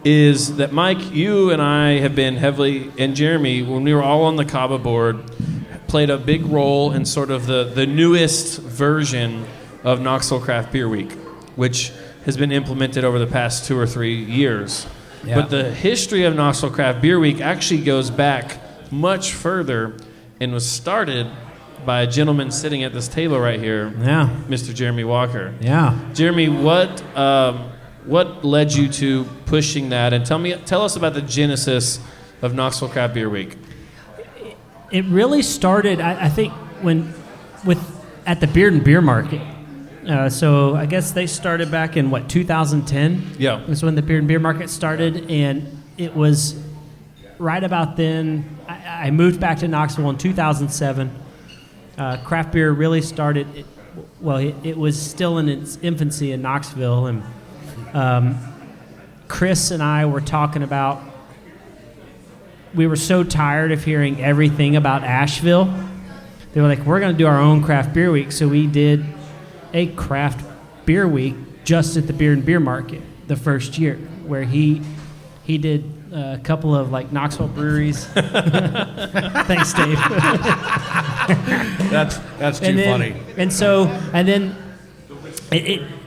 is that Mike, you and I have been heavily, and Jeremy, when we were all on the Cava board, played a big role in sort of the newest version of Knoxville Craft Beer Week, which has been implemented over the past 2 or 3 years. Yeah. But the history of Knoxville Craft Beer Week actually goes back much further and was started by a gentleman sitting at this table right here, Yeah. Mr. Jeremy Walker. Yeah. Jeremy, what led you to pushing that? And tell us about the genesis of Knoxville Craft Beer Week. It really started, I think, at the Beard and Beer Market. So I guess they started back in 2010. Yeah. That's when the Beard and Beer Market started, and it was right about then. I moved back to Knoxville in 2007. Craft beer really started. It was still in its infancy in Knoxville, and Chris and I were talking about. We were so tired of hearing everything about Asheville. They were like, we're going to do our own craft beer week. So we did a craft beer week just at the Beer and Beer Market the first year, where he did a couple of Knoxville breweries. Thanks, Dave. That's too funny.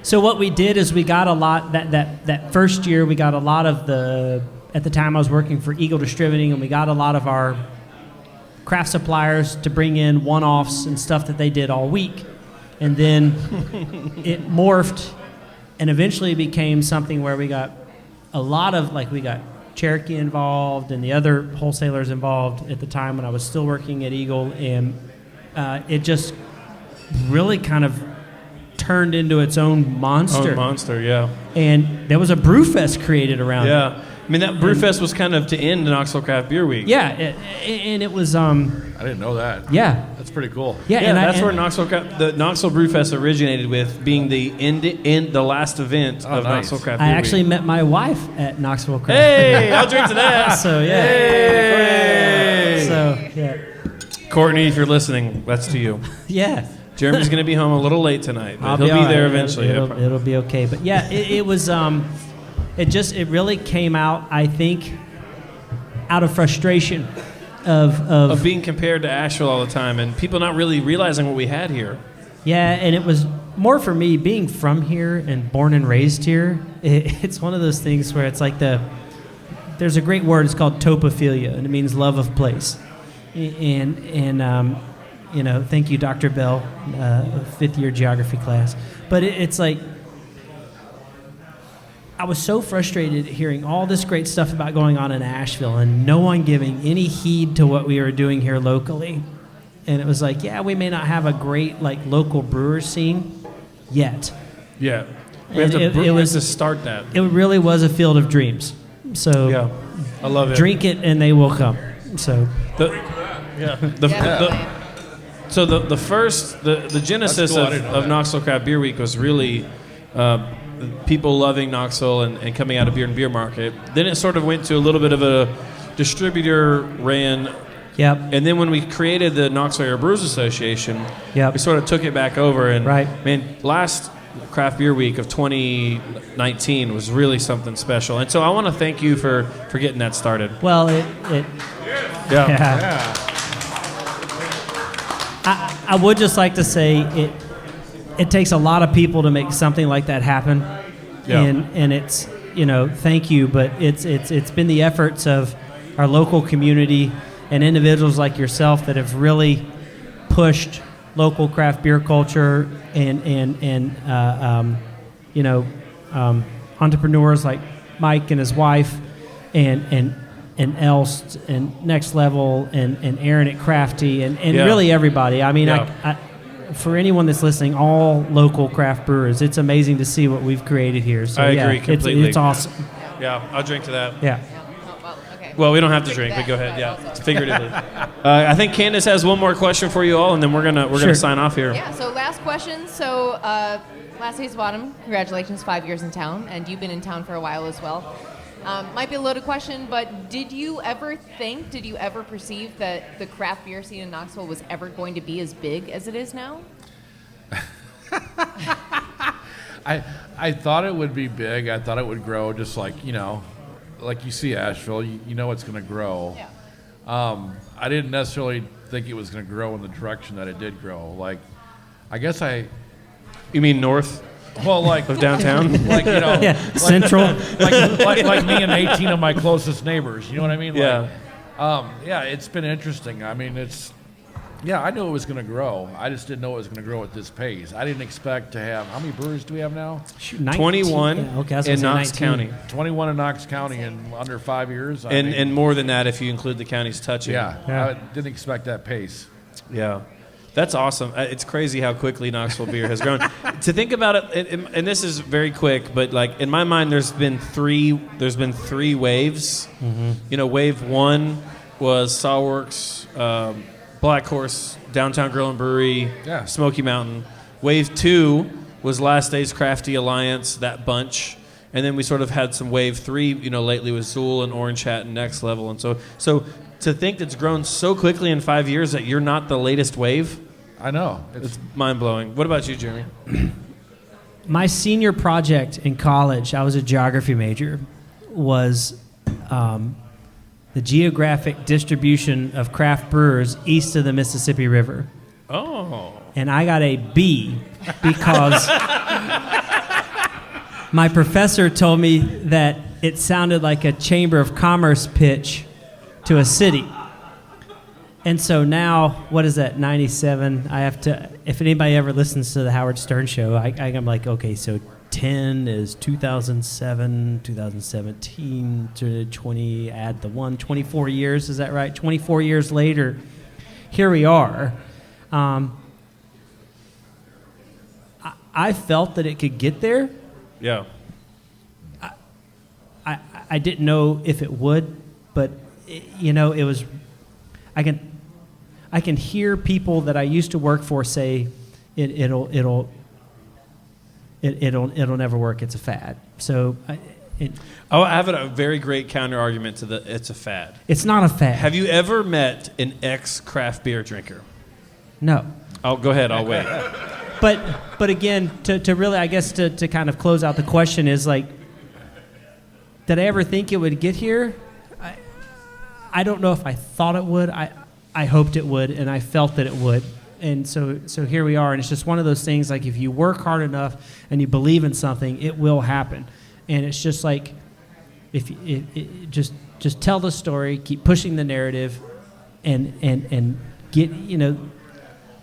So what we did is we got a lot that first year we got a lot of the at the time I was working for Eagle Distributing, and we got a lot of our craft suppliers to bring in one-offs and stuff that they did all week. And then it morphed and eventually became something where we got a lot of, like, we got Cherokee involved and the other wholesalers involved at the time when I was still working at Eagle, and it just really kind of turned into its own monster. Yeah. And there was a brew fest created around it. Yeah. I mean, that brew fest was kind of to end Knoxville Craft Beer Week. Yeah, and it was I didn't know that. yeah. That's pretty cool. Yeah, Yeah, and that's I, where the Knoxville Brew Fest originated, with being the the last event of nice. Knoxville Craft I Beer actually Week. met my wife at Knoxville Craft. Hey, I'll drink to that. So yeah. Hey. So yeah. Courtney, if you're listening, that's to you. Yeah. Jeremy's going to be home a little late tonight, but I'll he'll be all there right. eventually. It'll be okay. But yeah, it was it really came out, I think, out of frustration of being compared to Asheville all the time and people not really realizing what we had here. yeah, and it was more for me being from here and born and raised here. It's one of those things where it's like there's a great word. It's called topophilia, and it means love of place. And you know, thank you, Dr. Bell, 5th year geography class. But it's like, I was so frustrated hearing all this great stuff about going on in Asheville and no one giving any heed to what we were doing here locally. And it was like, yeah, we may not have a great like local brewer scene yet. Yeah. We have to start that. It really was a field of dreams. So Yeah. I love it. drink it and they will come. So The genesis That's cool. I didn't know of that. Knoxville Craft Beer Week was really people loving Knoxville and coming out of Beer and Beer Market. Then it sort of went to a little bit of a distributor ran. yep. And then when we created the Knoxville Area Brewers Association, Yep. we sort of took it back over. And Right. man, last Craft Beer Week of 2019 was really something special. And so I want to thank you for getting that started. Well, Yeah. I would just like to say it takes a lot of people to make something like that happen. Yeah. And it's, you know, thank you, but it's been the efforts of our local community and individuals like yourself that have really pushed local craft beer culture and entrepreneurs like Mike and his wife and Elst and Next Level and Aaron at Crafty and Yeah. really everybody. I mean, Yeah. I for anyone that's listening, all local craft brewers, it's amazing to see what we've created here. So I yeah, agree completely. It's awesome. Yeah, I'll drink to that. Yeah. Okay. Well, we don't have to drink, but go ahead. Yeah, figuratively. I think Candace has one more question for you all, and then we're gonna Sure. sign off here. Yeah, so last question. So, last days bottom, congratulations, 5 years in town, and you've been in town for a while as well. Might be a loaded question, but did you ever perceive that the craft beer scene in Knoxville was ever going to be as big as it is now? I thought it would be big. I thought it would grow just like, like you see Asheville, you know it's going to grow. Yeah. I didn't necessarily think it was going to grow in the direction that it did grow. Like, I guess You mean north like of downtown? like, Yeah. Central. like me and 18 of my closest neighbors. You know what I mean? Yeah. Yeah, it's been interesting. I mean, I knew it was going to grow. I just didn't know it was going to grow at this pace. I didn't expect to have, how many breweries do we have now? 21 Yeah, okay, I was in gonna Knox say 19. County. 21 in Knox County in under 5 years. I mean, And more than that if you include the counties touching. yeah, Yeah. I didn't expect that pace. Yeah. That's awesome. It's crazy how quickly Knoxville beer has grown. To think about it, and this is very quick, but like in my mind, there's been three waves. Mm-hmm. Wave one was Sawworks, Black Horse, Downtown Grill and Brewery, Yeah. Smoky Mountain. Wave two was Last Days Crafty Alliance, that bunch. And then we sort of had some wave three, lately with Zool and Orange Hat and Next Level. And so to think it's grown so quickly in 5 years that you're not the latest wave, I know. it's mind-blowing. What about you, Jeremy? My senior project in college, I was a geography major, was the geographic distribution of craft brewers east of the Mississippi River. Oh. And I got a B because my professor told me that it sounded like a Chamber of Commerce pitch to a city. And so now, what is that, 97? I have to, if anybody ever listens to the Howard Stern show, I'm like, okay, so 10 is 2007, 2017 to 20, add the 24 years, is that right? 24 years later, here we are. I felt that it could get there. Yeah. I didn't know if it would, but it was. I can hear people that I used to work for say it'll never work. It's a fad. So. I have a very great counter argument to it's a fad. It's not a fad. Have you ever met an ex-craft beer drinker? No. Oh, go ahead. I'll wait. But again, to really, I guess, to kind of close out the question is like, did I ever think it would get here? I don't know if I thought it would. I hoped it would, and I felt that it would. And so here we are, and it's just one of those things, like if you work hard enough and you believe in something, it will happen. And it's just like, just tell the story, keep pushing the narrative, and get,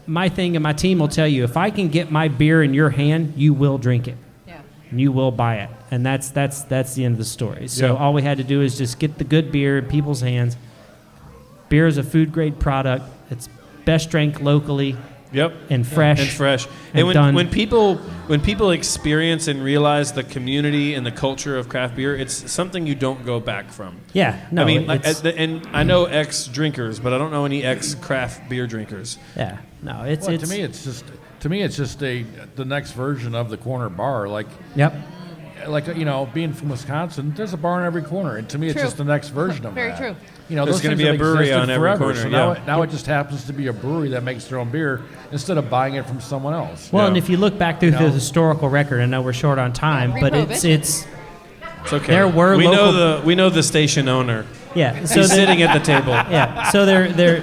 my thing and my team will tell you, if I can get my beer in your hand, you will drink it. Yeah. And you will buy it. And that's the end of the story. So all we had to do is just get the good beer in people's hands. Beer is a food grade product. It's best drank locally. Yep. And fresh. And when people experience and realize the community and the culture of craft beer, it's something you don't go back from. Yeah. No. I mean, and I know ex-drinkers, but I don't know any ex-craft beer drinkers. Yeah. No. To me, it's just the next version of the corner bar. Like. Yep. Like, being from Wisconsin, there's a bar in every corner, and to me, it's just the next version of Very that. true. There's going to be a brewery on every corner. So now it just happens to be a brewery that makes their own beer instead of buying it from someone else. Well, and if you look back through the historical record, I know we're short on time, but it's okay. There were we know the station owner. Yeah, so he's sitting at the table. Yeah, so they're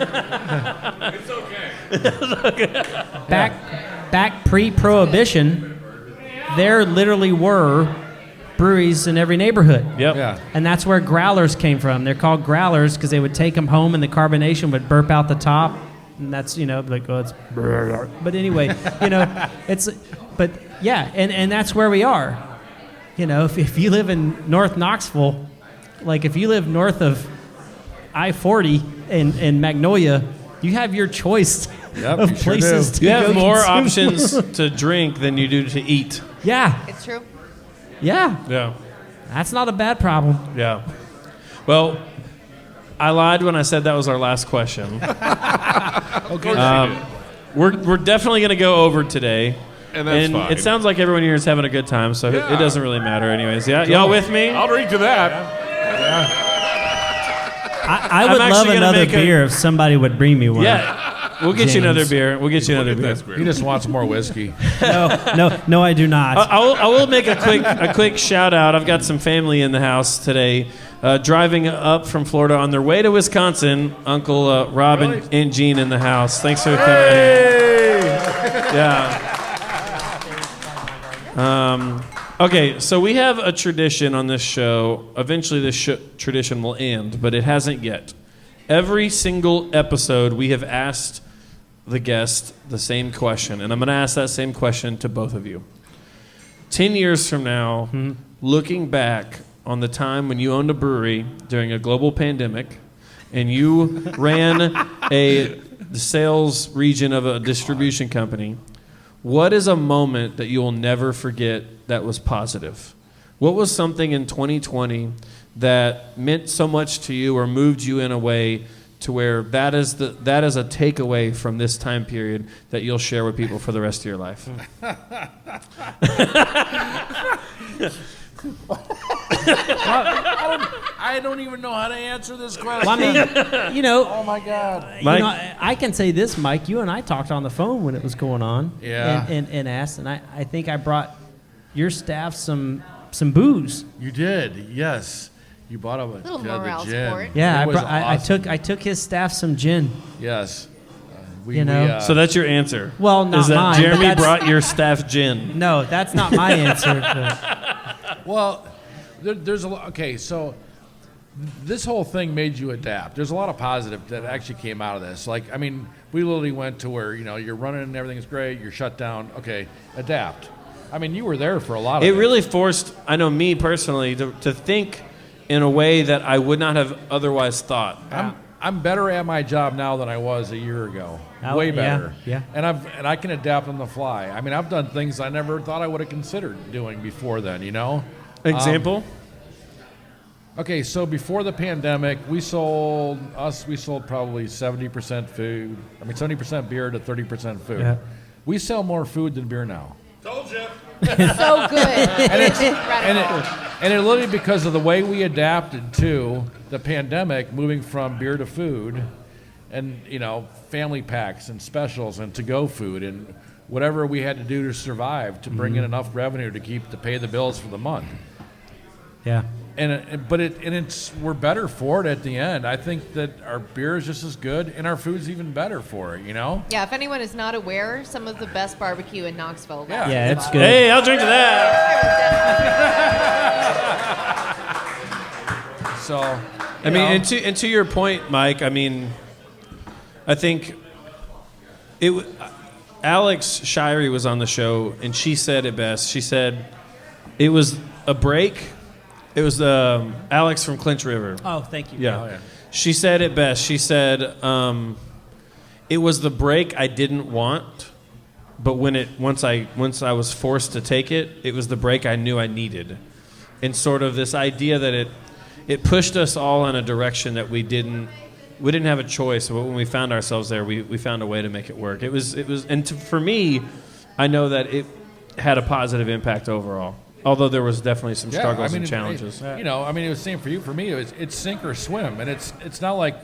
It's okay. back pre-prohibition, there literally were breweries in every neighborhood. Yep. Yeah. And that's where growlers came from. They're called growlers because they would take them home and the carbonation would burp out the top. And that's, like, it's... But anyway, But, yeah, and that's where we are. If you live in North Knoxville, like if you live north of I-40 in Magnolia, you have your choice of places to go. You have more consume. options to drink than you do to eat. Yeah. It's true. Yeah. Yeah. That's not a bad problem. Yeah. Well, I lied when I said that was our last question. We're definitely going to go over today. And that's fine. It sounds like everyone here is having a good time, so it doesn't really matter anyways. Yeah? Y'all with me? I'll drink to that. I would love another beer if somebody would bring me one. Yeah. We'll get you another beer. We'll get you another beer. He just wants more whiskey. No, I do not. I will make a quick shout out. I've got some family in the house today, driving up from Florida on their way to Wisconsin. Uncle Rob and Jean in the house. Thanks for coming in. Yeah. Okay, so we have a tradition on this show. Eventually, this tradition will end, but it hasn't yet. Every single episode, we have asked the guest the same question, and I'm going to ask that same question to both of you. 10 years from now, looking back on the time when you owned a brewery during a global pandemic, and you ran the sales region of a distribution company, what is a moment that you will never forget that was positive? What was something in 2020 that meant so much to you or moved you in a way to where that is a takeaway from this time period that you'll share with people for the rest of your life? I don't even know how to answer this question. Well, I mean, oh my God. I can say this, Mike. You and I talked on the phone when it was going on. Yeah. And asked, and I think I brought your staff some booze. You did, yes. You bought a Little jug morale of gin. support. Yeah, It was I awesome. took his staff some gin. Yes. So that's your answer? Well, not is that mine, Jeremy but that's- brought your staff gin? No, that's not my answer. Well, there's a lot. Okay, so this whole thing made you adapt. There's a lot of positive that actually came out of this. Like, I mean, we literally went to where, you're running and everything's great, you're shut down. Okay, adapt. I mean, you were there for a lot of it. It really forced, I know me personally, to think in a way that I would not have otherwise thought. I'm better at my job now than I was a year ago. Way better. Yeah. And I can adapt on the fly. I mean, I've done things I never thought I would have considered doing before then, Example? Okay, so before the pandemic, we sold probably 70% food. I mean, 70% beer to 30% food. Yeah. We sell more food than beer now. Told you. So good. And it literally because of the way we adapted to the pandemic, moving from beer to food, and family packs and specials and to-go food and whatever we had to do to survive to bring in enough revenue to pay the bills for the month. Yeah. We're better for it at the end. I think that our beer is just as good and our food's even better for it, Yeah, if anyone is not aware, some of the best barbecue in Knoxville. Yeah. Yeah, it's good. Hey, I'll drink to that. So, I mean, and to your point, Mike, I mean, I think Alex Shirey was on the show, and she said it best. She said it was a break. It was Alex from Clinch River. Oh, thank you. Yeah. Oh, yeah. She said it best. She said it was the break I didn't want, but once I was forced to take it, it was the break I knew I needed. And sort of this idea that it pushed us all in a direction that we didn't have a choice, but when we found ourselves there, we found a way to make it work. It was for me, I know that it had a positive impact overall. Although there was definitely some struggles and challenges. It was the same for you. For me, it's sink or swim, and it's not like,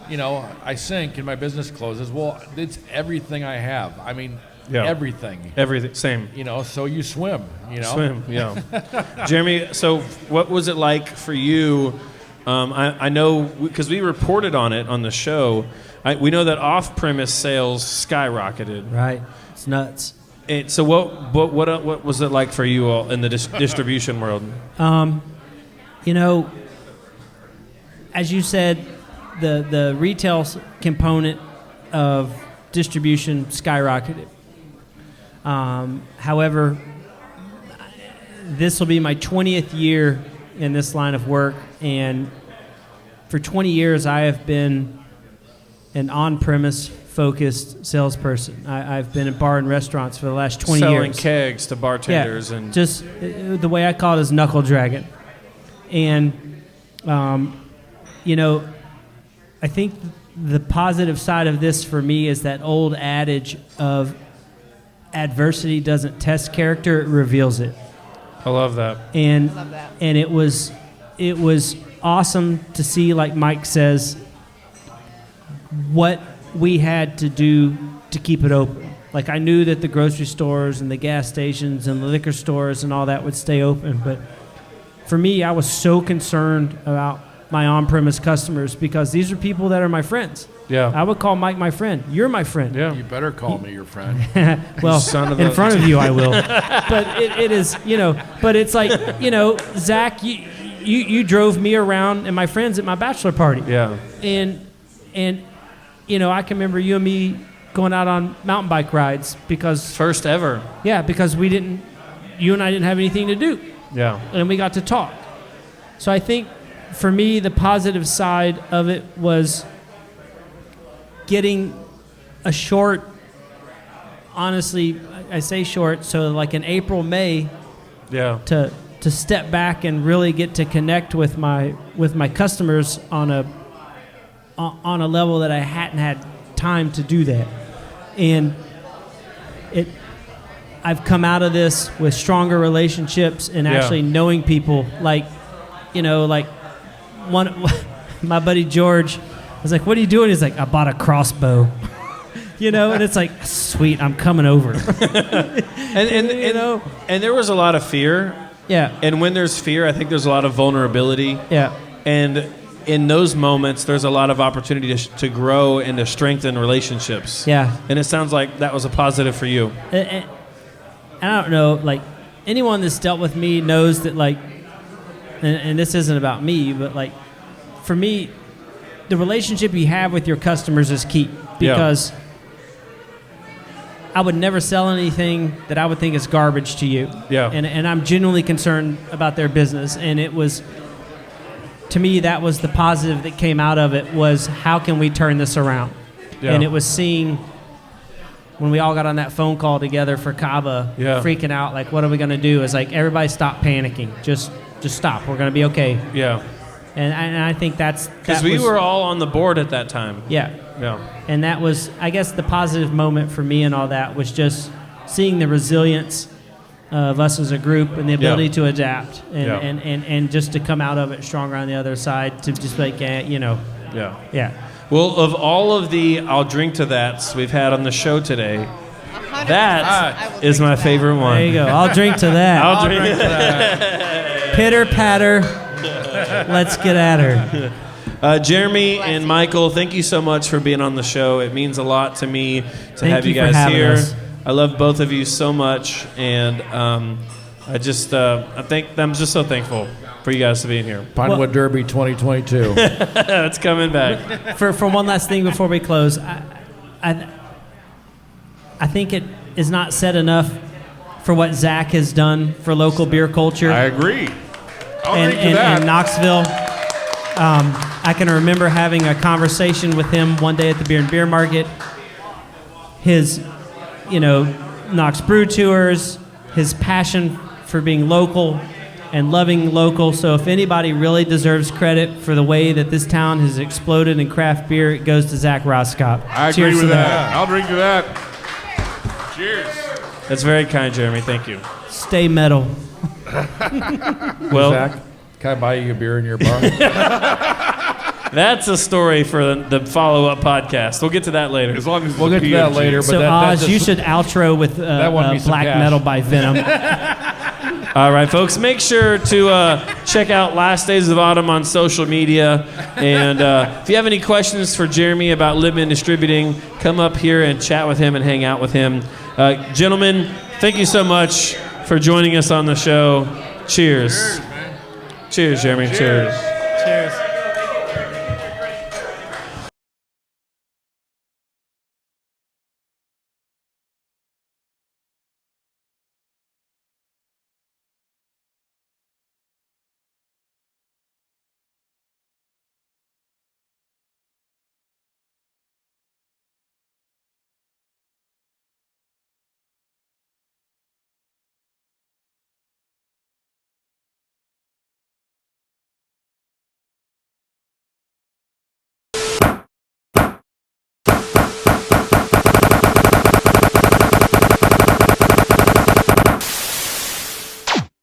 I sink and my business closes. Well, it's everything I have. I mean, everything. Everything, same. So you swim. Swim, yeah. Jeremy, so what was it like for you? I know because we reported on it on the show. We know that off-premise sales skyrocketed. Right, it's nuts. So what was it like for you all in the distribution world? As you said, the retail component of distribution skyrocketed. However, this will be my 20th year in this line of work, and for 20 years I have been an on-premise focused salesperson. I've been in bar and restaurants for the last 20 years. Selling kegs to bartenders. Yeah, and just the way I call it is Knuckle Dragon. And, I think the positive side of this for me is that old adage of adversity doesn't test character, it reveals it. I love that. And Love that. and it was awesome to see, like Mike says, what we had to do to keep it open. Like, I knew that the grocery stores and the gas stations and the liquor stores and all that would stay open, but for me, I was so concerned about my on-premise customers because these are people that are my friends. Yeah. I would call Mike my friend. You're my friend. Yeah. You better call me your friend. Well, Son of in a- front of you, I will. But it is, but it's like, Zach, you drove me around and my friends at my bachelor party. Yeah. And I can remember you and me going out on mountain bike rides because First ever. you and I didn't have anything to do. Yeah. And we got to talk. So I think for me, the positive side of it was getting a short, honestly, I say short, so like in April, May, Yeah. to step back and really get to connect with my customers on a level that I hadn't had time to do that. And I've come out of this with stronger relationships and actually knowing people. Like my buddy George, I was like, "What are you doing?" He's like, "I bought a crossbow." And it's like, sweet, I'm coming over. And there was a lot of fear. Yeah. And when there's fear, I think there's a lot of vulnerability. Yeah. And in those moments, there's a lot of opportunity to grow and to strengthen relationships. Yeah. And it sounds like that was a positive for you. And I don't know, like, anyone that's dealt with me knows that, like, and this isn't about me, but like for me, the relationship you have with your customers is key because I would never sell anything that I would think is garbage to you. Yeah. And I'm genuinely concerned about their business. And it was, to me, that was the positive that came out of it was how can we turn this around? Yeah. And it was seeing when we all got on that phone call together for Kava, freaking out, like, what are we going to do? It's like, everybody stop panicking. Just stop. We're going to be okay. Yeah. And I think that's... Because we were all on the board at that time. Yeah. Yeah. And that was, I guess, the positive moment for me and all that was just seeing the resilience of us as a group and the ability to adapt and just to come out of it stronger on the other side to just like, Yeah. Well, of all of the I'll drink to that's we've had on the show today, that is my favorite one. There you go. I'll drink to that. I'll drink to that. Pitter patter. Let's get at her. Jeremy and Michael, thank you so much for being on the show. It means a lot to me to have you for guys having here. us. I love both of you so much, and I'm just so thankful for you guys to be in here. Pinewood Derby 2022. It's coming back. For one last thing before we close, I think it is not said enough for what Zach has done for local beer culture. I agree. I'll agree to that. In Knoxville. I can remember having a conversation with him one day at the Beer and Beer Market. His, Knox Brew Tours, his passion for being local and loving local. So if anybody really deserves credit for the way that this town has exploded in craft beer, it goes to Zach Roskop. I agree Cheers with to that. I'll drink to that. Cheers. That's very kind, Jeremy. Thank you. Stay metal. Well, Zach, can I buy you a beer in your bar? that's a story for the follow-up podcast. We'll get to that later. As long as We'll get to that later. But So that Oz, just- you should outro with one needs some Black cash. Metal by Venom. All right, folks, make sure to check out Last Days of Autumn on social media. And if you have any questions for Jeremy about Lippman Distributing, come up here and chat with him and hang out with him. Gentlemen, thank you so much for joining us on the show. Cheers. Cheers, Jeremy. Cheers. Cheers.